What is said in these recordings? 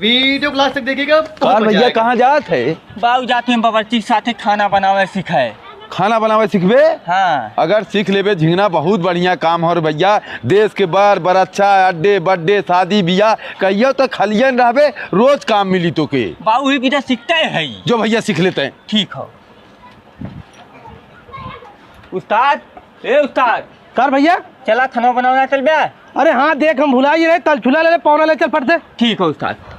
Video class तक देखिएगा। और भैया कहाँ जात है? बाबू जाते हैं बावर्ची साथे खाना बनावे सिखाए। खाना बनावे सीखबे? हाँ अगर सीख लेबे झिंगना बहुत बढ़िया काम हो भैया। देश के बार बरच्छा अड्डे बर्थडे शादी बियाह कहियो तो खलियन रहबे, रोज काम मिली तो के। बाबू ही किधर सीखते है जो भैया सीख लेते हैं। ठीक हो। उस्ताद ए उस्ताद कर भैया। चला खाना बनाना चल बे। अरे हाँ देख हम भुला ही रहे, तल छुला ले ले पौना ले चल पड़ते। ठीक हो उस्ताद।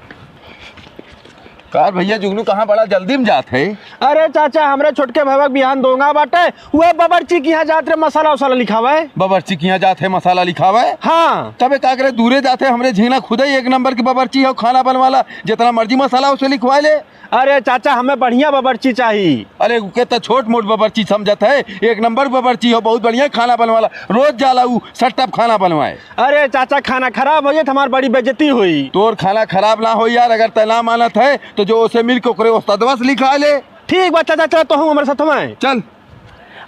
कार भैया जुगनू कहाँ बड़ा जल्दी में जात है? अरे चाचा हमरे छोटके भैया बिहान दोंगा बाटे वह बावर्ची की यहाँ जात रे मसाला वसाला लिखा हुआ है। बावर्ची की यहाँ जात है मसाला लिखा हुआ है? हाँ तबे का करे दूरे जाते हमरे झिंगना खुद ही एक नंबर की बावर्ची है, खाना बनवाला जितना मर्जी मसाला उसे लिखवा ले। अरे चाचा हमें बढ़िया बावर्ची चाहिए। अरे कहता छोट मोट बावर्ची समझत है, एक नंबर बावर्ची हो, बहुत बढ़िया खाना बनवाला, रोज जाला ऊ सट्टप खाना बनवाए। अरे चाचा खाना खराब हो जाए तो हमारी बड़ी बेइज्जती हुई। तोर खाना खराब ना हो यार, अगर तय ना मानत है तो जो उसे मिल के ओकरे उस्तादवा से लिखा ले। ठीक बा चाचा चलो तो हम हमारे साथ में चल।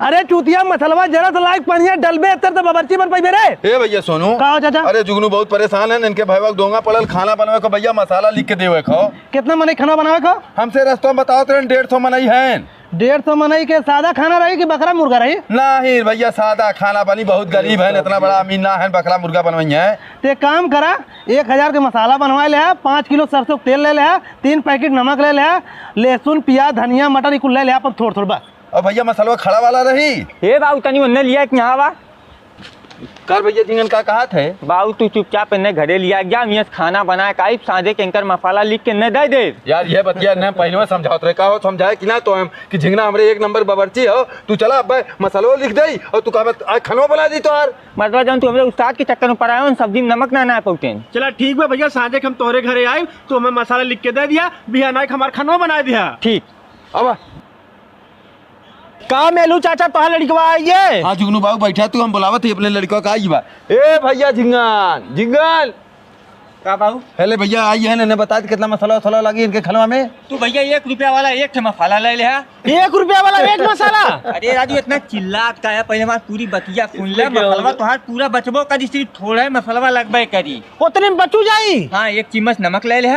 अरे चूतिया मसलवा जरा तो लाइक पनिया डलबे तर तो बावर्ची बन पाई रे। ए भैया सोनू का हो चाचा? अरे जुगनू बहुत परेशान है, इनके भाई दोंगा पड़ल खाना बनवे को भैया मसाला लिख के देवे खाओ। कितना मने खाना बनावे को? हमसे रस्तों में बताओ तो 150 मनई है। 150 मनई के सादा खाना रही कि बकरा मुर्गा रही? नहीं भैया सादा खाना बनी, बहुत गरीब है, इतना बड़ा अमीर ना है बकरा मुर्गा बनवाई है। ते काम करा 1000 के मसाला बनवा ले, 5 किलो सरसों तेल ले ले, 3 पैकेट नमक ले ले, लहसुन प्याज धनिया मटर कुल ले ले अपन थोड़ा थोड़ा बस। और भैया मसलवा खड़ा वाला रही। ए बाबू तनी उन्ने लिया कि यहाँ बा। कर भैया झिंगन का कहा थे? बाबू तू चुपचाप इन्ने घरे लिया जा, मियाँ खाना बनाए काई साझे के अंकर मसाला लिख के न दे दे। यार ये बतिया ने पहले में समझाओ रे का हो, समझाए कि ना तो हम कि झिंगना हमरे एक नंबर बावर्ची हो, तू चला अब मसालो लिख दे और तू कहा खानो बना दी तो यार। मतलब जब तू हमरे उस्ताद के चक्कर में पड़ा है सब्जी में नमक ना पहुँचे। चला ठीक बा भैया, साझे हम तोहरे घरे आए तो हमें मसाला लिख के दे दिया, बिहान आए हमारा खाना बना दिया। ठीक अब का मेलू चाचा तोहर लड़कवा आइए। हाँ जुगनू बाबू बैठा तू, हम बुलावत ही अपने लड़कों का आई बा। ए भैया झिंगन झिंगन का बाबू? पहले भैया आई है ने बता कितना मसाला वसाला लगी इनके खलवा में। तू भैया 1 रुपया वाला एक ठे मसाला ले ले। 1 रुपया वाला एक मसाला? अरे राजू इतना चिल्लात का है, पहले हमारी पूरी बतिया सुन ले। मसलवा तोहार पूरा बचबो करी, सिर्फ थोड़ा मसलवा लगबे करी। उतने में बचू जाई। हाँ 1 चम्मच नमक ले ले,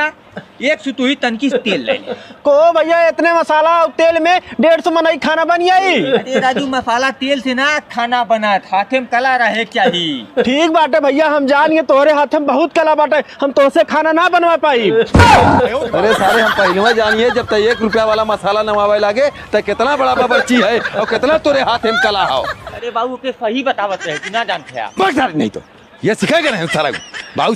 1 सुतुही तनकी से तेल ले ले। को भैया इतने मसाला और तेल में 150 मनई खाना बन जाई। अरे राजू मसाला तेल से ना खाना बना, हाथे में कला रहे चाहिए। ठीक बाटे भैया, हम जान गए तोहरे हाथ में बहुत कला बाटे, हम तोहसे खाना ना बनवा पाई। अरे सारे हम पहले जानिए जब तक 1 रुपया वाला मसाला नवावे लागे तो कितना बड़ा बावर्ची है और कितना तोरे हाथ में कला हो। अरे बाबू के सही बतावत रहे कि ना जानते आप। नहीं तो ये सिखाएगा नहीं सारा बाबू।